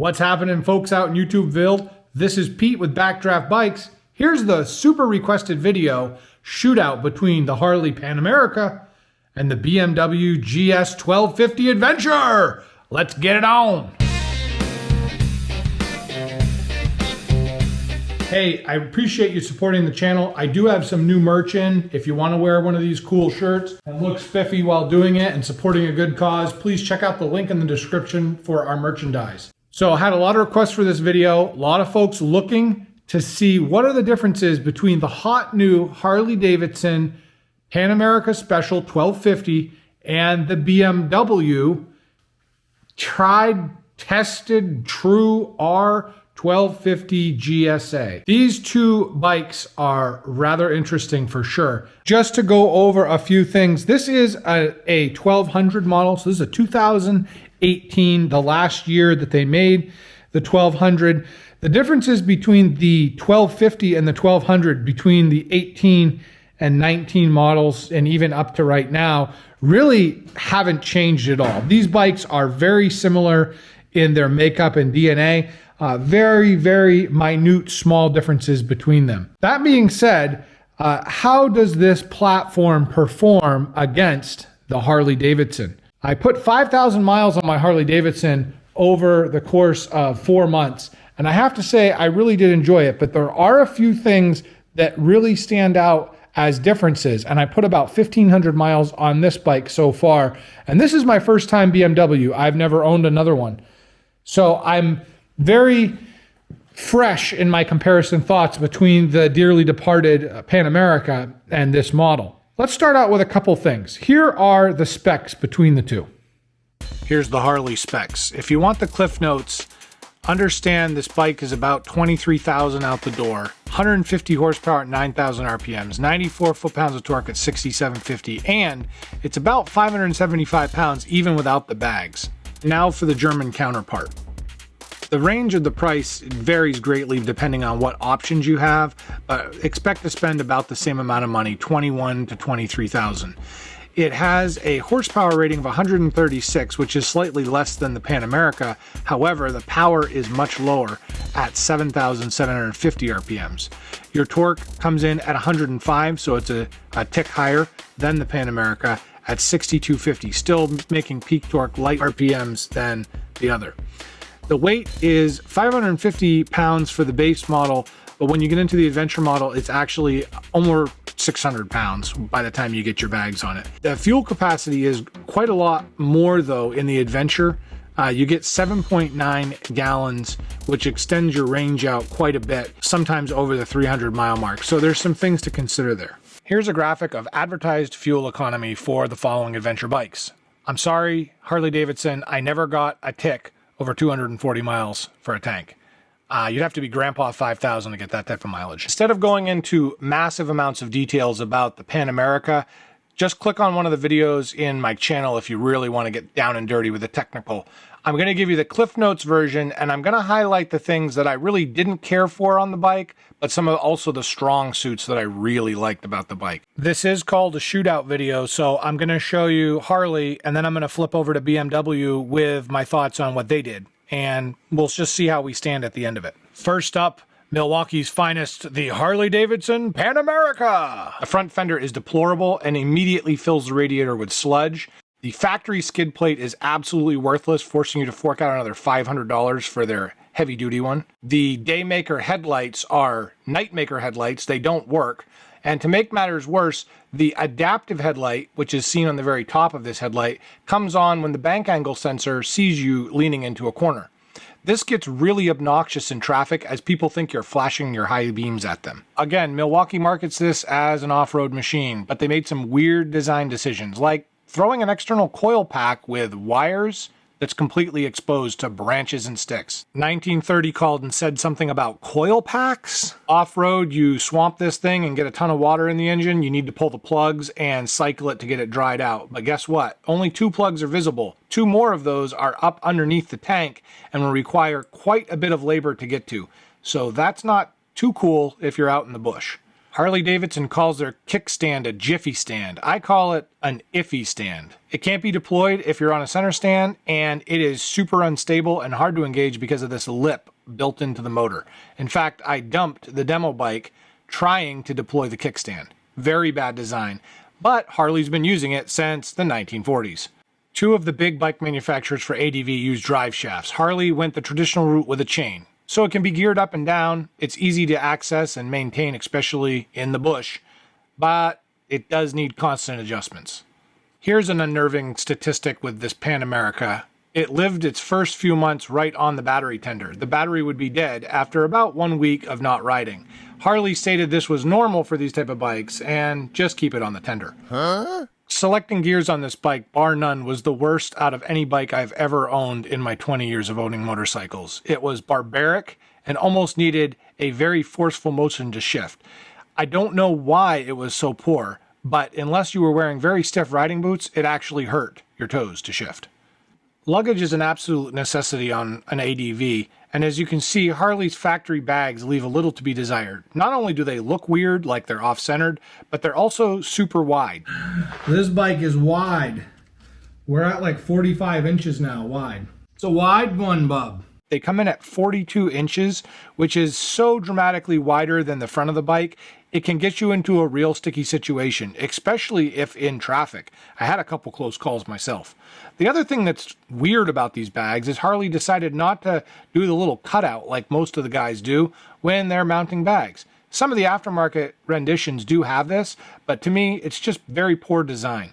What's happening, folks out in YouTubeville? This is Pete with Backdraft Bikes. Here's the super requested video shootout between the Harley Pan America and the BMW GS 1250 Adventure. Let's get it on. Hey, I appreciate you supporting the channel. I do have some new merch in. If you want to wear one of these cool shirts and look spiffy while doing it and supporting a good cause, please check out the link in the description for our merchandise. So I had a lot of requests for this video. A lot of folks looking to see what are the differences between the hot new Harley Davidson Pan America Special 1250 and the BMW tried, tested, true R1250 GSA. These two bikes are rather interesting for sure. Just to go over a few things, this is a 1200 model. So this is a 2018, the last year that they made the 1200. The differences between the 1250 and the 1200 between the 18 and 19 models and even up to right now really haven't changed at all. These bikes are very similar in their makeup and DNA. Very, very minute, small differences between them. That being said, how does this platform perform against the Harley Davidson? I put 5,000 miles on my Harley Davidson over the course of 4 months, and I have to say I really did enjoy it, but there are a few things that really stand out as differences, and I put about 1,500 miles on this bike so far, and this is my first time BMW. I've never owned another one. So I'm very fresh in my comparison thoughts between the dearly departed Pan America and this model. Let's start out with a couple things. Here are the specs between the two. Here's the Harley specs. If you want the Cliff Notes, understand this bike is about 23,000 out the door, 150 horsepower at 9,000 RPMs, 94 foot-pounds of torque at 6,750, and it's about 575 pounds even without the bags. Now for the German counterpart. The range of the price varies greatly depending on what options you have, but expect to spend about the same amount of money, 21 to 23,000. It has a horsepower rating of 136, which is slightly less than the Pan America. However, the power is much lower at 7,750 RPMs. Your torque comes in at 105, so it's a tick higher than the Pan America at 6,250, still making peak torque light RPMs than the other. The weight is 550 pounds for the base model, but when you get into the adventure model, it's actually almost 600 pounds by the time you get your bags on it. The fuel capacity is quite a lot more though in the adventure. You get 7.9 gallons, which extends your range out quite a bit, sometimes over the 300 mile mark. So there's some things to consider there. Here's a graphic of advertised fuel economy for the following adventure bikes. I'm sorry, Harley Davidson, I never got a tick over 240 miles for a tank. You'd have to be Grandpa 5000 to get that type of mileage. Instead of going into massive amounts of details about the Pan America, just click on one of the videos in my channel if you really want to get down and dirty with the technical. I'm going to give you the Cliff Notes version, and I'm going to highlight the things that I really didn't care for on the bike, but some of also the strong suits that I really liked about the bike. This is called a shootout video, so I'm going to show you Harley, and then I'm going to flip over to BMW with my thoughts on what they did, and we'll just see how we stand at the end of it. First up, Milwaukee's finest, the Harley Davidson Pan America. The front fender is deplorable and immediately fills the radiator with sludge. The factory skid plate is absolutely worthless, forcing you to fork out another $500 for their heavy-duty one. The Daymaker headlights are Nightmaker headlights. They don't work. And to make matters worse, the adaptive headlight, which is seen on the very top of this headlight, comes on when the bank angle sensor sees you leaning into a corner. This gets really obnoxious in traffic as people think you're flashing your high beams at them. Again, Milwaukee markets this as an off-road machine, but they made some weird design decisions, like throwing an external coil pack with wires that's completely exposed to branches and sticks. 1930 called and said something about coil packs. Off-road, you swamp this thing and get a ton of water in the engine. You need to pull the plugs and cycle it to get it dried out. But guess what? Only 2 plugs are visible. 2 more of those are up underneath the tank and will require quite a bit of labor to get to. So that's not too cool if you're out in the bush. Harley Davidson calls their kickstand a jiffy stand. I call it an iffy stand. It can't be deployed if you're on a center stand, and it is super unstable and hard to engage because of this lip built into the motor. In fact, I dumped the demo bike trying to deploy the kickstand. Very bad design, but Harley's been using it since the 1940s. Two of the big bike manufacturers for ADV use drive shafts. Harley went the traditional route with a chain. So it can be geared up and down. It's easy to access and maintain, especially in the bush, but it does need constant adjustments. Here's an unnerving statistic with this Pan America. It lived its first few months right on the battery tender. The battery would be dead after about 1 week of not riding. Harley stated this was normal for these type of bikes and just keep it on the tender. Selecting gears on this bike, bar none, was the worst out of any bike I've ever owned in my 20 years of owning motorcycles. It was barbaric and almost needed a very forceful motion to shift. I don't know why it was so poor, but unless you were wearing very stiff riding boots, it actually hurt your toes to shift. Luggage is an absolute necessity on an ADV, and as you can see, Harley's factory bags leave a little to be desired. Not only do they look weird, like they're off-centered, but they're also super wide. This bike is wide. We're at like 45 inches now wide. It's a wide one, bub. They come in at 42 inches, which is so dramatically wider than the front of the bike, it can get you into a real sticky situation, especially if in traffic. I had a couple close calls myself. The other thing that's weird about these bags is Harley decided not to do the little cutout like most of the guys do when they're mounting bags. Some of the aftermarket renditions do have this, but to me, it's just very poor design.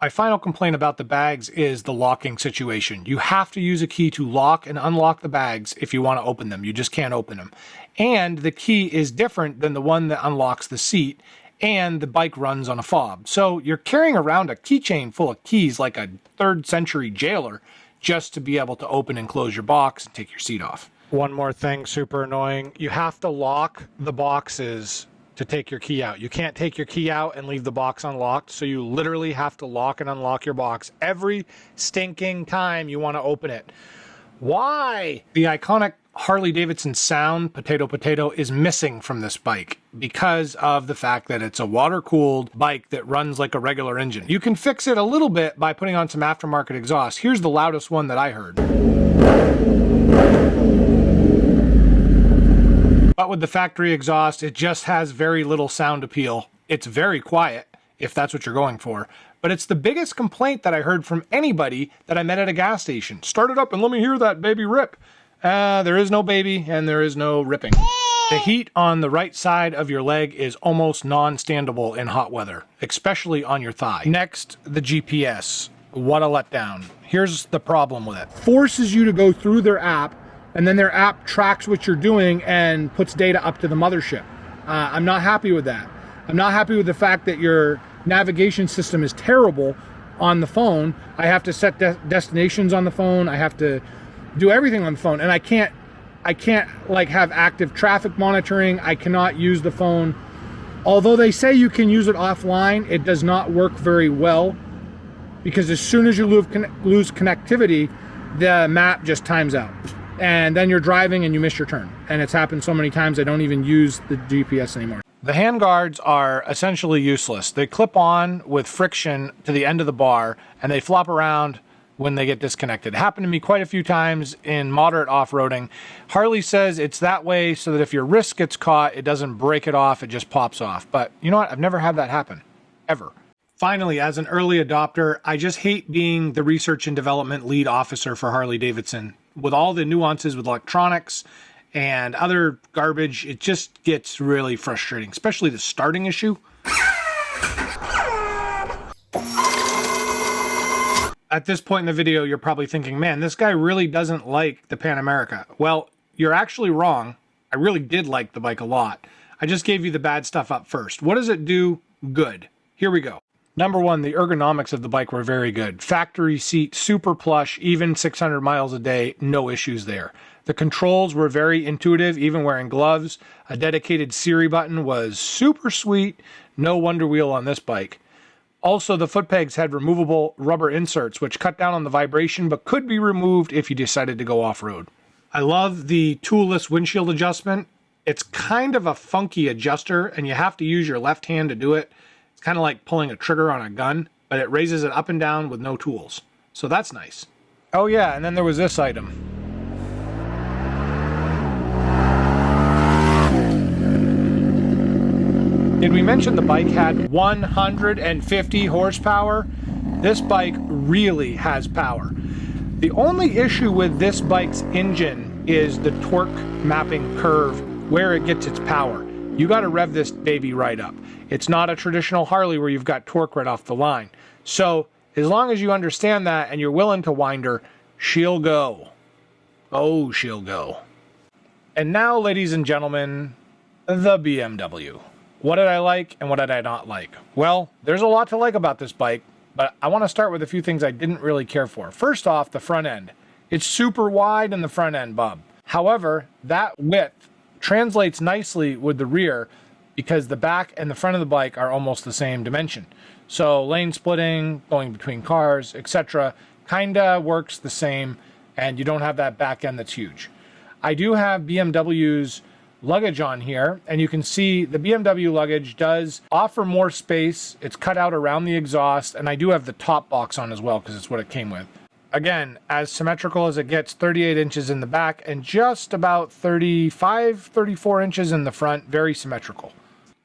My final complaint about the bags is the locking situation. You have to use a key to lock and unlock the bags if you want to open them. You just can't open them. And the key is different than the one that unlocks the seat, and the bike runs on a fob. So you're carrying around a keychain full of keys like a 3rd century jailer just to be able to open and close your box and take your seat off. One more thing, super annoying. You have to lock the boxes to take your key out. You can't take your key out and leave the box unlocked, so you literally have to lock and unlock your box every stinking time you want to open it. Why? The iconic Harley Davidson sound, potato potato, is missing from this bike because of the fact that it's a water-cooled bike that runs like a regular engine. You can fix it a little bit by putting on some aftermarket exhaust. Here's the loudest one that I heard. But with the factory exhaust, it just has very little sound appeal. It's very quiet, if that's what you're going for. But it's the biggest complaint that I heard from anybody that I met at a gas station. Start it up and let me hear that baby rip. There is no baby and there is no ripping. The heat on the right side of your leg is almost non-standable in hot weather, especially on your thigh. Next, the GPS. What a letdown. Here's the problem with it. Forces you to go through their app, and then their app tracks what you're doing and puts data up to the mothership. I'm not happy with that. I'm not happy with the fact that your navigation system is terrible on the phone. I have to set destinations on the phone. I have to do everything on the phone, and I can't like have active traffic monitoring. I cannot use the phone. Although they say you can use it offline, it does not work very well, because as soon as you lose connectivity, the map just times out. And then you're driving and you miss your turn. And it's happened so many times I don't even use the GPS anymore. The handguards are essentially useless. They clip on with friction to the end of the bar, and they flop around when they get disconnected. It happened to me quite a few times in moderate off-roading. Harley says it's that way so that if your wrist gets caught, it doesn't break it off, it just pops off. But you know what? I've never had that happen, ever. Finally, as an early adopter, I just hate being the research and development lead officer for Harley Davidson. With all the nuances with electronics and other garbage, it just gets really frustrating, especially the starting issue. At this point in the video, you're probably thinking, man, this guy really doesn't like the Pan America. Well, you're actually wrong. I really did like the bike a lot. I just gave you the bad stuff up first. What does it do good? Here we go. Number one, the ergonomics of the bike were very good. Factory seat, super plush, even 600 miles a day, no issues there. The controls were very intuitive, even wearing gloves. A dedicated Siri button was super sweet. No wonder wheel on this bike. Also, the foot pegs had removable rubber inserts, which cut down on the vibration, but could be removed if you decided to go off-road. I love the toolless windshield adjustment. It's kind of a funky adjuster, and you have to use your left hand to do it. It's kind of like pulling a trigger on a gun, but it raises it up and down with no tools. So that's nice. Oh yeah, and then there was this item. Did we mention the bike had 150 horsepower? This bike really has power. The only issue with this bike's engine is the torque mapping curve where it gets its power. You got to rev this baby right up. It's not a traditional Harley where you've got torque right off the line. So as long as you understand that and you're willing to wind her, she'll go. Oh, she'll go. And now, ladies and gentlemen, the BMW. What did I like and what did I not like? Well, there's a lot to like about this bike, but I want to start with a few things I didn't really care for. First off, the front end. It's super wide in the front end, bub. However, that width translates nicely with the rear because the back and the front of the bike are almost the same dimension. So lane splitting, going between cars, etc. kinda works the same, and you don't have that back end that's huge. I do have BMW's Luggage on here, and you can see the BMW Luggage does offer more space. It's cut out around the exhaust, and I do have the top box on as well because it's what it came with. Again, as symmetrical as it gets, 38 inches in the back and just about 34 inches in the front, very symmetrical.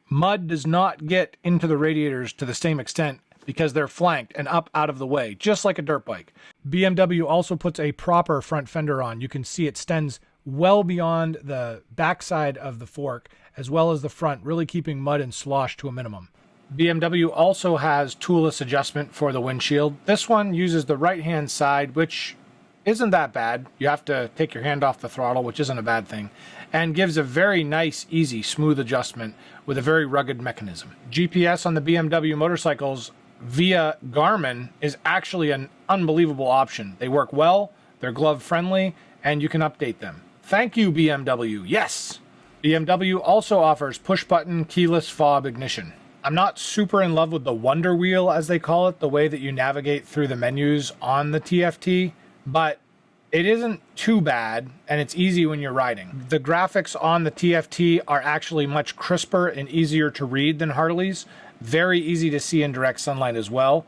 Mud does not get into the radiators to the same extent because they're flanked and up out of the way, just like a dirt bike. BMW also puts a proper front fender on. You can see it extends well beyond the backside of the fork, as well as the front, really keeping mud and slosh to a minimum. BMW also has toolless adjustment for the windshield. This one uses the right-hand side, which isn't that bad. You have to take your hand off the throttle, which isn't a bad thing, and gives a very nice, easy, smooth adjustment with a very rugged mechanism. GPS on the BMW motorcycles via Garmin is actually an unbelievable option. They work well, they're glove-friendly, and you can update them. Thank you, BMW. Yes! BMW also offers push-button keyless fob ignition. I'm not super in love with the Wonder Wheel, as they call it, the way that you navigate through the menus on the TFT, but it isn't too bad, and it's easy when you're riding. The graphics on the TFT are actually much crisper and easier to read than Harley's. Very easy to see in direct sunlight as well.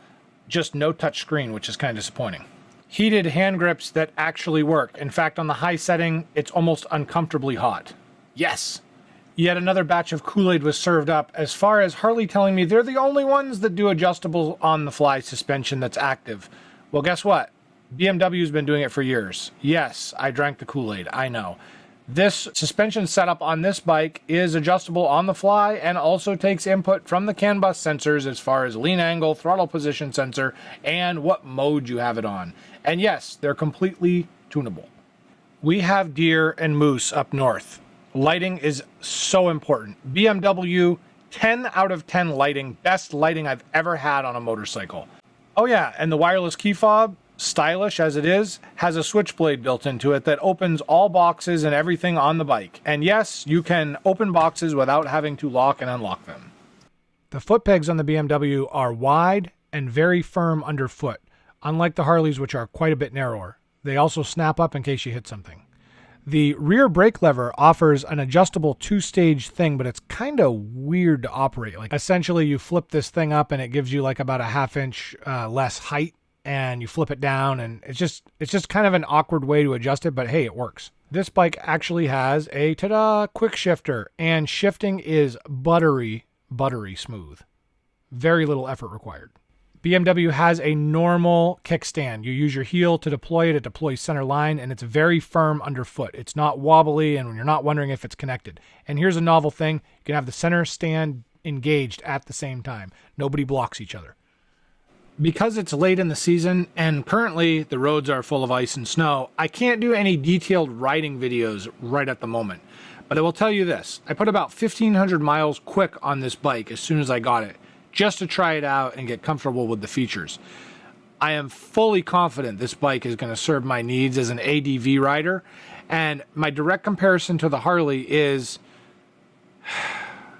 Just no touch screen, which is kind of disappointing. Heated hand grips that actually work. In fact, on the high setting, it's almost uncomfortably hot. Yes! Yet another batch of Kool-Aid was served up, as far as Harley telling me they're the only ones that do adjustable on-the-fly suspension that's active. Well, guess what? BMW's been doing it for years. Yes, I drank the Kool-Aid, I know. This suspension setup on this bike is adjustable on the fly and also takes input from the CAN bus sensors as far as lean angle, throttle position sensor, and what mode you have it on. And yes, they're completely tunable. We have deer and moose up north. Lighting is so important. BMW, 10 out of 10 lighting. Best lighting I've ever had on a motorcycle. Oh yeah, and the wireless key fob, stylish as it is, has a switchblade built into it that opens all boxes and everything on the bike. And yes, you can open boxes without having to lock and unlock them. The foot pegs on the BMW are wide and very firm underfoot, unlike the Harleys, which are quite a bit narrower. They also snap up in case you hit something. The rear brake lever offers an adjustable two-stage thing, but it's kind of weird to operate. Like, essentially, you flip this thing up and it gives you like about a half-inch less height, and you flip it down, and it's just kind of an awkward way to adjust it, but hey, it works. This bike actually has a quick shifter, and shifting is buttery smooth. Very little effort required. BMW has a normal kickstand. You use your heel to deploy it. It deploys center line, and it's very firm underfoot. It's not wobbly, and you're not wondering if it's connected. And here's a novel thing. You can have the center stand engaged at the same time. Nobody blocks each other. Because it's late in the season, and currently the roads are full of ice and snow, I can't do any detailed riding videos right at the moment. But I will tell you this. I put about 1,500 miles quick on this bike as soon as I got it, just to try it out and get comfortable with the features. I am fully confident this bike is going to serve my needs as an ADV rider, and my direct comparison to the Harley is,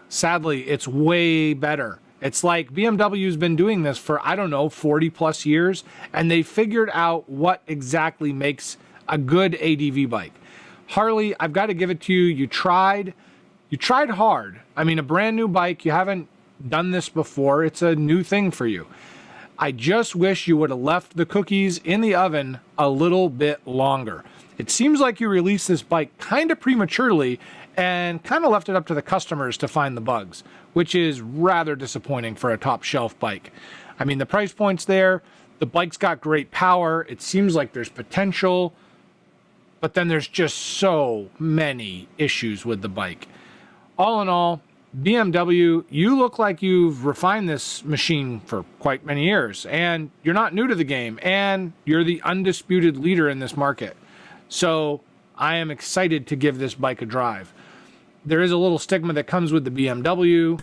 sadly, it's way better. It's like BMW's been doing this for, 40 plus years, and they figured out what exactly makes a good ADV bike. Harley, I've got to give it to you. You tried You tried hard. I mean, a brand new bike, you haven't done this before. It's a new thing for you. I just wish you would have left the cookies in the oven a little bit longer. It seems like you released this bike kind of prematurely and kind of left it up to the customers to find the bugs, which is rather disappointing for a top shelf bike. I mean, the price point's there. The bike's got great power. It seems like there's potential, but then there's just so many issues with the bike. All in all, BMW, you look like you've refined this machine for quite many years, and you're not new to the game, and you're the undisputed leader in this market. So I am excited to give this bike a drive. There is a little stigma that comes with the BMW.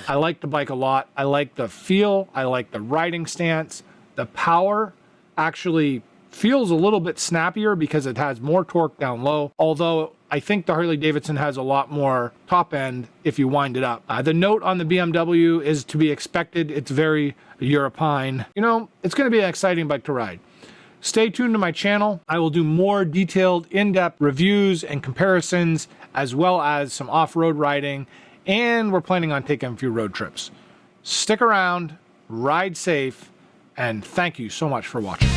I like the bike a lot. I like the feel. I like the riding stance. The power actually feels a little bit snappier because it has more torque down low, although I think the Harley Davidson has a lot more top end if you wind it up. The note on the BMW is to be expected. It's very European. You know, it's going to be an exciting bike to ride. Stay tuned to my channel. I will do more detailed, in-depth reviews and comparisons, as well as some off-road riding, and we're planning on taking a few road trips. Stick around, ride safe, and thank you so much for watching.